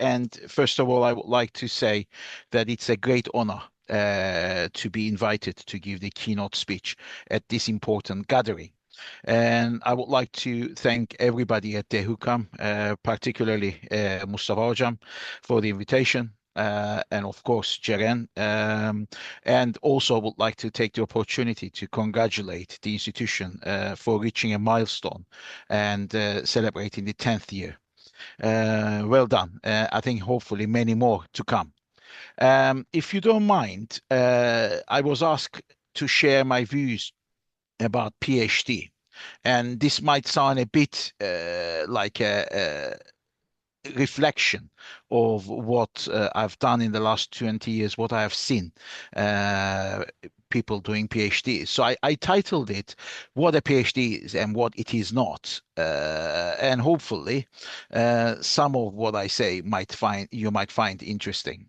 And first of all, I would like to say that it's a great honor to be invited to give the keynote speech at this important gathering. And I would like to thank everybody at the Hukam, particularly Mustafa Hocam, for the invitation. And of course, Ceren. And also would like to take the opportunity to congratulate the institution for reaching a milestone and celebrating the 10th year. Well done. I think hopefully many more to come. If you don't mind, I was asked to share my views about PhD. And this might sound a bit like a reflection of what I've done in the last 20 years, what I have seen uh, people doing PhDs. So I titled it What a PhD is and What It Is Not. And hopefully some of what I say you might find interesting.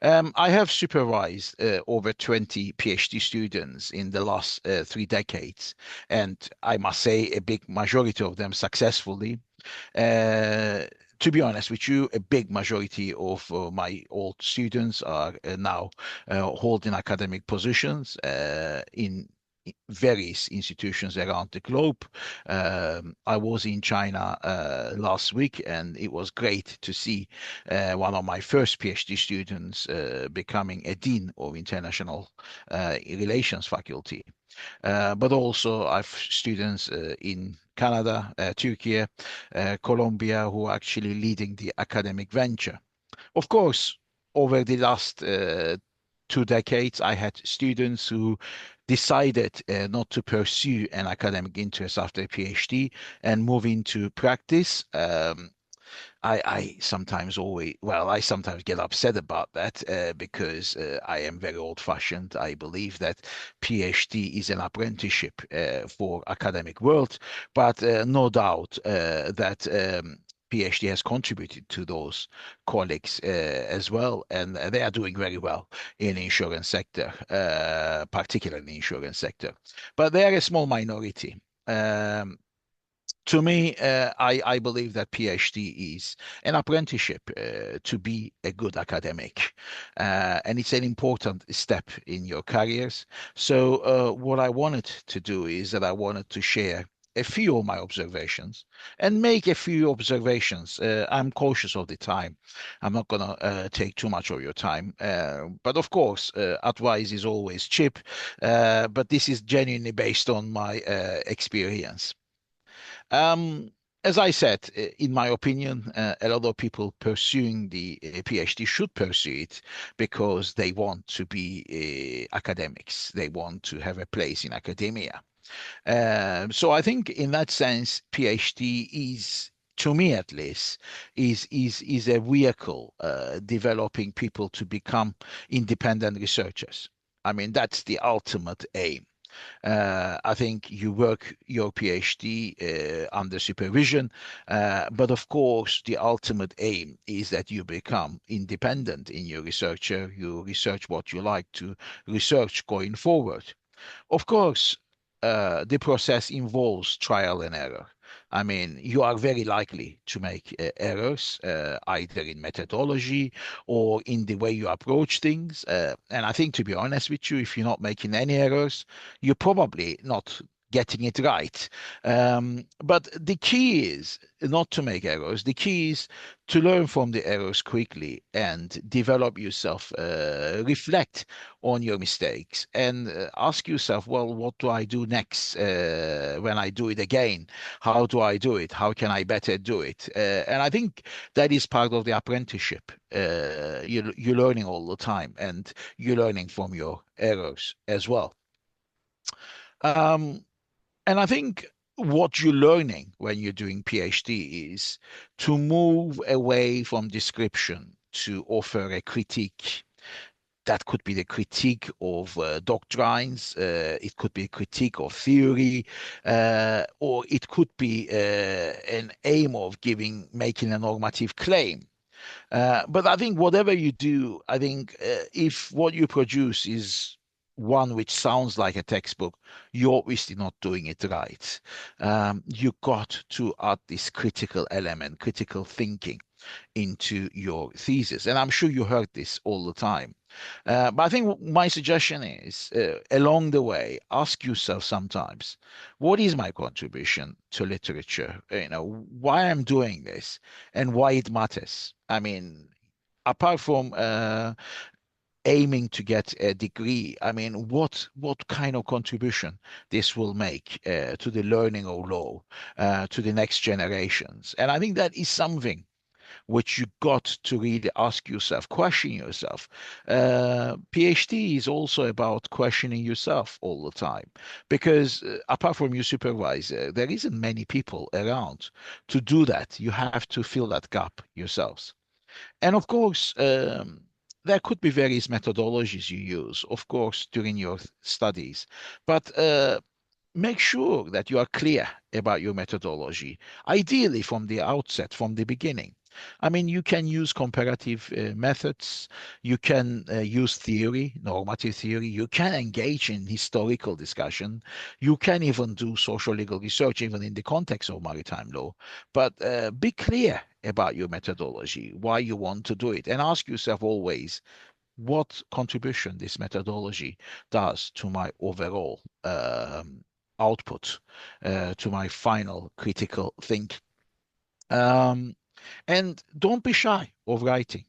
I have supervised over 20 PhD students in the last 3 decades, and I must say a big majority of them successfully. Uh, to be honest with you, a big majority of my old students are now holding academic positions in various institutions around the globe. I was in China last week, and it was great to see one of my first PhD students becoming a dean of international relations faculty. But also I've students in Canada, Turkey, Colombia, who are actually leading the academic venture. Of course, over the last 2 decades, I had students who decided not to pursue an academic interest after a PhD and move into practice. I sometimes I sometimes get upset about that because I am very old-fashioned. I believe that PhD is an apprenticeship for academic world, but no doubt that PhD has contributed to those colleagues as well, and they are doing very well in the insurance sector, particularly in the insurance sector. But they are a small minority. To me, I believe that PhD is an apprenticeship to be a good academic, and it's an important step in your careers. So, what I wanted to do is that I wanted to share a few of my observations and make a few observations. I'm cautious of the time. I'm not going to take too much of your time. But of course, advice is always cheap. But this is genuinely based on my experience. Um, as I said, in my opinion, a lot of people pursuing the PhD should pursue it because they want to be academics. They want to have a place in academia. So I think in that sense, PhD is, to me at least, is a vehicle developing people to become independent researchers. I mean, that's the ultimate aim. I think you work your PhD under supervision, but of course, the ultimate aim is that you become independent in your researcher. You research what you like to research going forward. Of course, the process involves trial and error. I mean, you are very likely to make errors, either in methodology or in the way you approach things. And I think, to be honest with you, if you're not making any errors, you're probably not getting it right. But the key is not to make errors. The key is to learn from the errors quickly and develop yourself, reflect on your mistakes and ask yourself, well, what do I do next when I do it again? How do I do it? How can I better do it? And I think that is part of the apprenticeship. You're learning all the time and you're learning from your errors as well. Um, and I think what you're learning when you're doing PhD is to move away from description to offer a critique. That could be the critique of doctrines, it could be a critique of theory, or it could be an aim of making a normative claim. But I think whatever you do, I think if what you produce is one which sounds like a textbook, you're obviously not doing it right. You got to add this critical element, critical thinking. into your thesis. And I'm sure you heard this all the time. But I think my suggestion is along the way, ask yourself sometimes, what is my contribution to literature? Why I'm doing this and why it matters. I mean, apart from aiming to get a degree, I mean, what kind of contribution this will make to the learning of law, to the next generations? And I think that is something which you got to really ask yourself, question yourself. PhD is also about questioning yourself all the time, because apart from your supervisor, there isn't many people around to do that. You have to fill that gap yourselves. And of course, there could be various methodologies you use, of course, during your studies, but make sure that you are clear about your methodology, ideally from the outset, from the beginning. I mean, you can use comparative methods, you can use theory, normative theory, you can engage in historical discussion, you can even do social legal research, even in the context of maritime law. But be clear about your methodology, why you want to do it, and ask yourself always what contribution this methodology does to my overall output, to my final critical think. Um, and don't be shy of writing,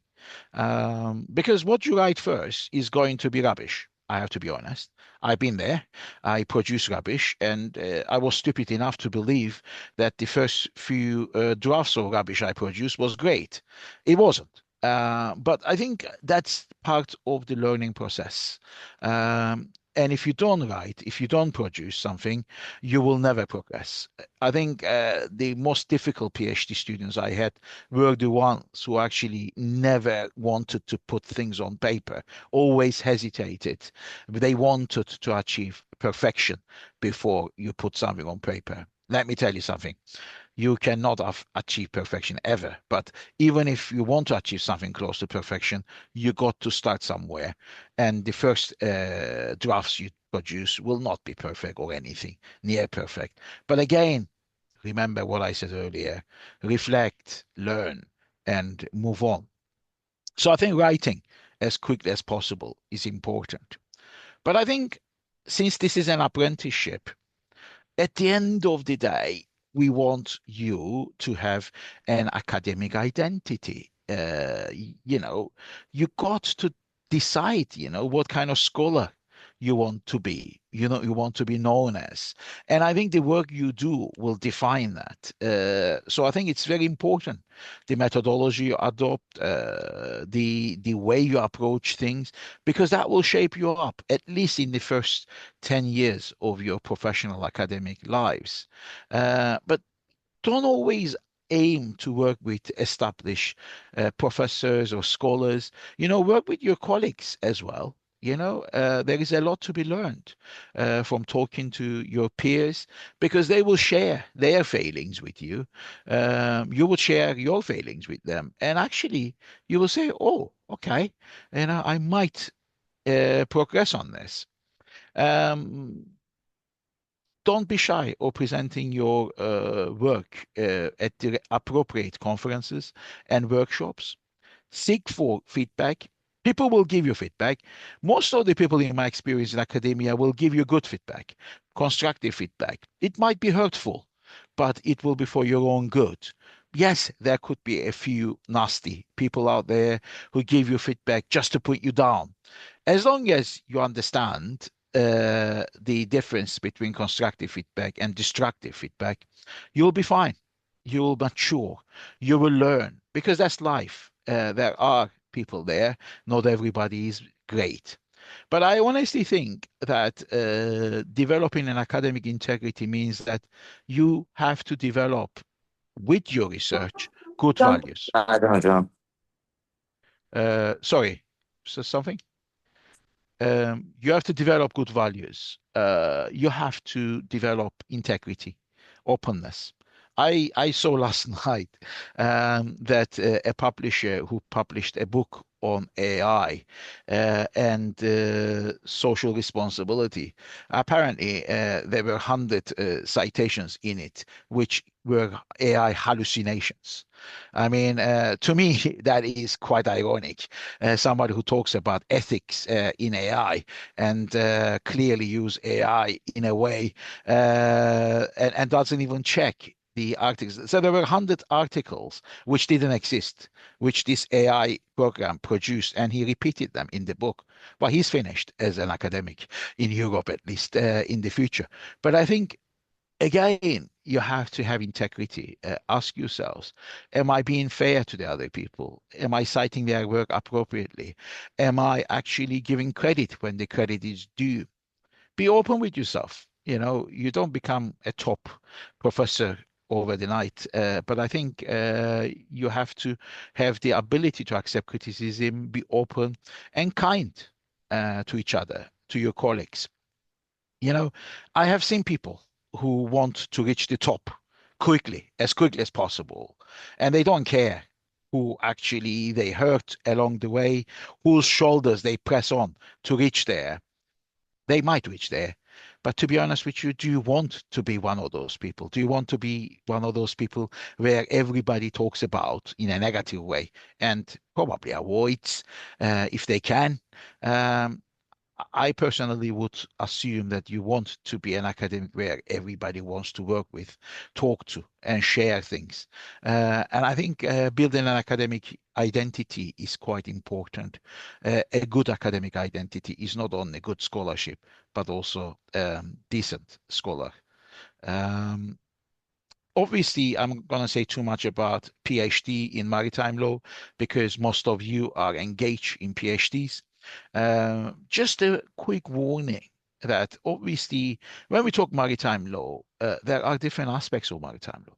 because what you write first is going to be rubbish. I have to be honest. I've been there. I produce rubbish, and I was stupid enough to believe that the first few drafts of rubbish I produced was great. It wasn't. But I think that's part of the learning process. And if you don't write, if you don't produce something, you will never progress. I think the most difficult PhD students I had were the ones who actually never wanted to put things on paper, always hesitated. They wanted to achieve perfection before you put something on paper. Let me tell you something. You cannot have achieved perfection ever. But even if you want to achieve something close to perfection, you got to start somewhere. And the first drafts you produce will not be perfect or anything near perfect. But again, remember what I said earlier, reflect, learn, and move on. So I think writing as quickly as possible is important. But I think since this is an apprenticeship, at the end of the day, we want you to have an academic identity. You got to decide, what kind of scholar you want to be, you want to be known as. And I think the work you do will define that. So I think it's very important, the methodology you adopt, the way you approach things, because that will shape you up, at least in the first 10 years of your professional academic lives. But don't always aim to work with established professors or scholars. Work with your colleagues as well. There is a lot to be learned from talking to your peers, because they will share their failings with you. You will share your failings with them. And actually, you will say, oh, okay, I might progress on this. Um, don't be shy of presenting your work at the appropriate conferences and workshops. Seek for feedback. People will give you feedback. Most of the people in my experience in academia will give you good feedback, constructive feedback. It might be hurtful, but it will be for your own good. Yes, there could be a few nasty people out there who give you feedback just to put you down. As long as you understand the difference between constructive feedback and destructive feedback, you'll be fine. You will mature. You will learn, because that's life. There are people there. Not everybody is great. But I honestly think that developing an academic integrity means that you have to develop with your research good Hocam. values. Pardon hocam. Sorry, so something? You have to develop good values. You have to develop integrity, openness. I saw last night that a publisher who published a book on AI and social responsibility. Apparently, there were 100 citations in it, which were AI hallucinations. I mean, to me, that is quite ironic. Somebody who talks about ethics in AI and clearly use AI in a way and doesn't even check the articles. So there were 100 articles which didn't exist, which this AI program produced, and he repeated them in the book. Well, he's finished as an academic in Europe, at least in the future. But I think again, you have to have integrity. Ask yourselves, am I being fair to the other people? Am I citing their work appropriately? Am I actually giving credit when the credit is due? Be open with yourself. You know, you don't become a top professor over the night, but I think you have to have the ability to accept criticism, be open and kind to each other, to your colleagues. You know, I have seen people who want to reach the top quickly as possible, and they don't care who actually they hurt along the way, whose shoulders they press on to reach there. They might reach there. But to be honest with you, do you want to be one of those people? Do you want to be one of those people where everybody talks about in a negative way and probably avoids, if they can? Um, I personally would assume that you want to be an academic where everybody wants to work with, talk to, and share things. And I think building an academic identity is quite important. A good academic identity is not only good scholarship, but also decent scholar. Um, Obviously, I'm going to say too much about PhD in maritime law because most of you are engaged in PhDs. Just a quick warning that obviously, when we talk maritime law, there are different aspects of maritime law.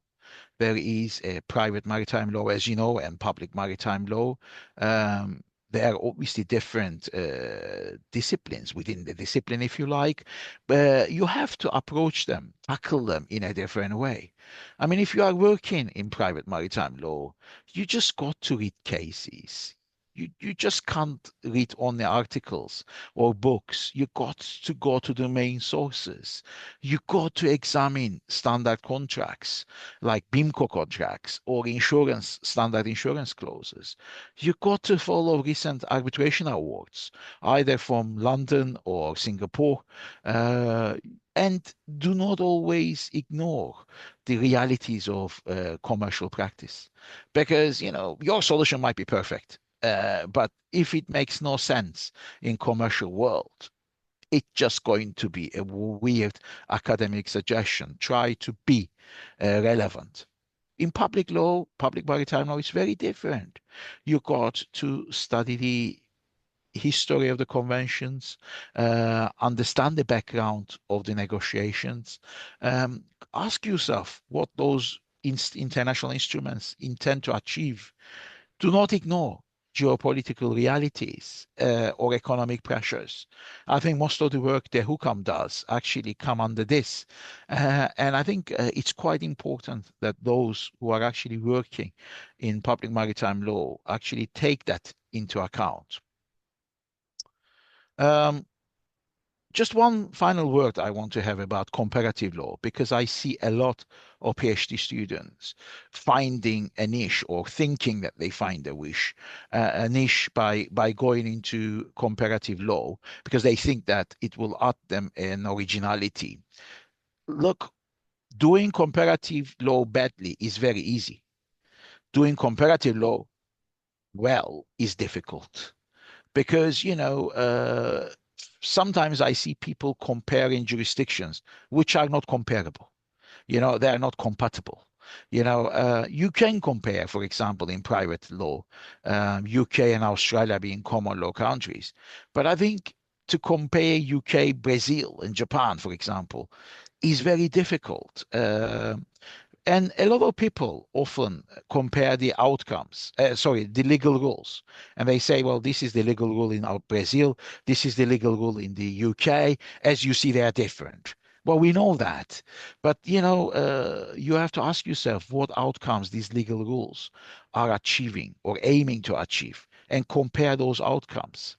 There is a private maritime law, as you know, and public maritime law. Um, there are obviously different disciplines within the discipline, if you like, but you have to approach them, tackle them in a different way. I mean, if you are working in private maritime law, you just got to read cases. You just can't read only articles or books. You got to go to the main sources. You got to examine standard contracts like BIMCO contracts or insurance, standard insurance clauses. You got to follow recent arbitration awards, either from London or Singapore, uh, and do not always ignore the realities of commercial practice. Because, you know, your solution might be perfect, but if it makes no sense in commercial world, it's just going to be a weird academic suggestion. Try to be relevant. In public law, public maritime law, it's very different. You got to study the history of the conventions, understand the background of the negotiations, um, ask yourself what those international instruments intend to achieve. Do not ignore geopolitical realities or economic pressures. I think most of the work the Hukam does actually come under this. And I think it's quite important that those who are actually working in public maritime law actually take that into account. Um, just one final word I want to have about comparative law, because I see a lot of PhD students finding a niche or thinking that they find a niche by going into comparative law because they think that it will add them an originality. Look, doing comparative law badly is very easy. Doing comparative law well is difficult because sometimes I see people comparing jurisdictions which are not comparable. They are not compatible. You can compare, for example, in private law, UK and Australia being common law countries, but I think to compare UK, Brazil, and Japan, for example, is very difficult. And a lot of people often compare the outcomes, the legal rules. And they say, well, this is the legal rule in Brazil, this is the legal rule in the UK. As you see, they are different. Well, we know that. But, you have to ask yourself what outcomes these legal rules are achieving or aiming to achieve and compare those outcomes.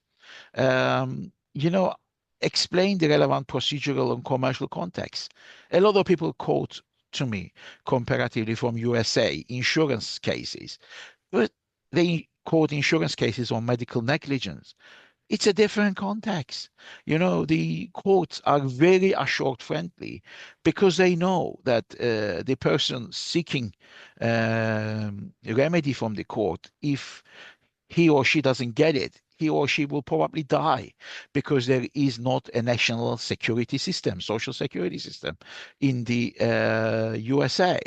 Um, you know, Explain the relevant procedural and commercial context. A lot of people quote to me comparatively from USA insurance cases, but they quote insurance cases on medical negligence. It's a different context. The courts are very assured friendly because they know that the person seeking remedy from the court, if he or she doesn't get it, he or she will probably die because there is not a national security system, social security system in the USA.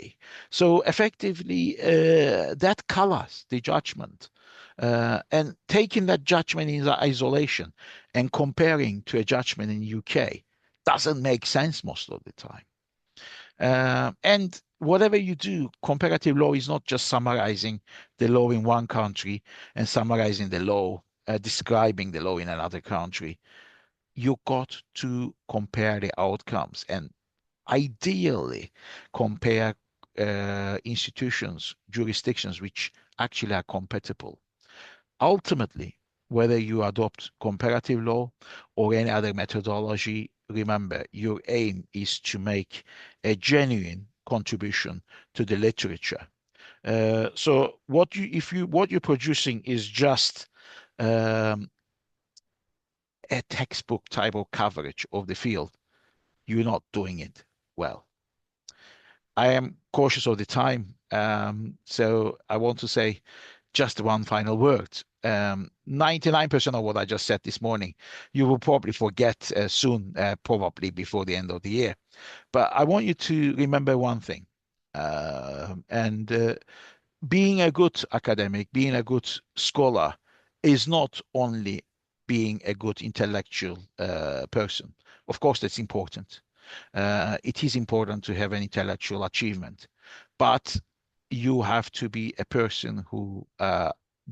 So effectively, that colors the judgment. And taking that judgment in isolation and comparing to a judgment in UK doesn't make sense most of the time. And whatever you do, comparative law is not just summarizing the law in one country and summarizing the law, describing the law in another country. You got to compare the outcomes and ideally compare institutions, jurisdictions which actually are compatible. Ultimately, whether you adopt comparative law or any other methodology, remember your aim is to make a genuine contribution to the literature. So what you're producing is just um, a textbook type of coverage of the field, you're not doing it well. I am cautious of the time, so I want to say just one final word. 99% of what I just said this morning, you will probably forget soon, probably before the end of the year. But I want you to remember one thing. And being a good academic, being a good scholar is not only being a good intellectual person. Of course, that's important. It is important to have an intellectual achievement, but you have to be a person who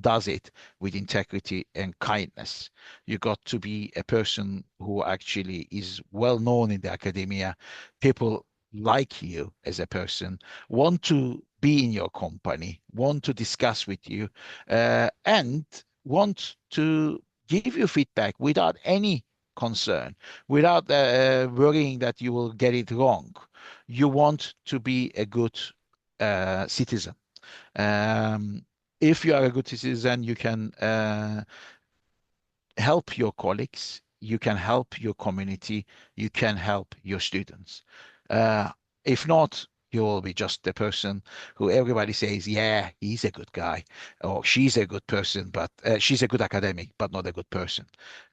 does it with integrity and kindness. You got to be a person who actually is well known in the academia. People like you as a person, want to be in your company, want to discuss with you, and want to give you feedback without any concern, without worrying that you will get it wrong. You want to be a good citizen. Um, if you are a good citizen, you can help your colleagues, you can help your community, you can help your students. Uh, if not, you will be just the person who everybody says, yeah, he's a good guy, or she's a good person, but she's a good academic, but not a good person.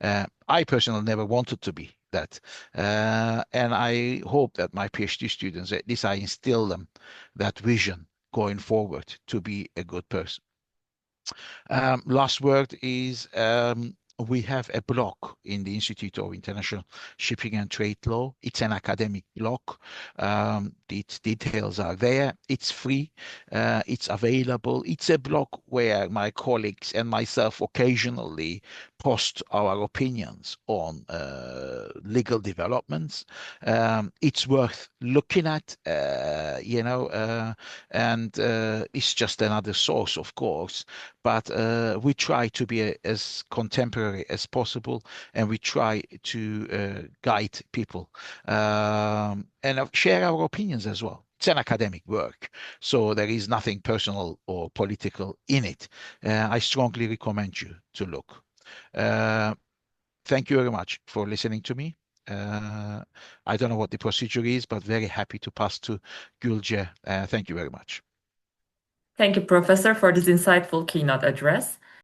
I personally never wanted to be that. And I hope that my PhD students, at least I instill them that vision going forward to be a good person. Last word is we have a block in the Institute of International Shipping and Trade Law. It's an academic block. Its details are there. It's free. It's available. It's a block where my colleagues and myself occasionally post our opinions on legal developments. It's worth looking at, and it's just another source, of course, but we try to be as contemporary as possible, and we try to guide people and share our opinions as well. It's an academic work, so there is nothing personal or political in it. I strongly recommend you to look. Uh, Thank you very much for listening to me. I don't know what the procedure is, but very happy to pass to Gülce. Thank you very much. Thank you, Professor, for this insightful keynote address.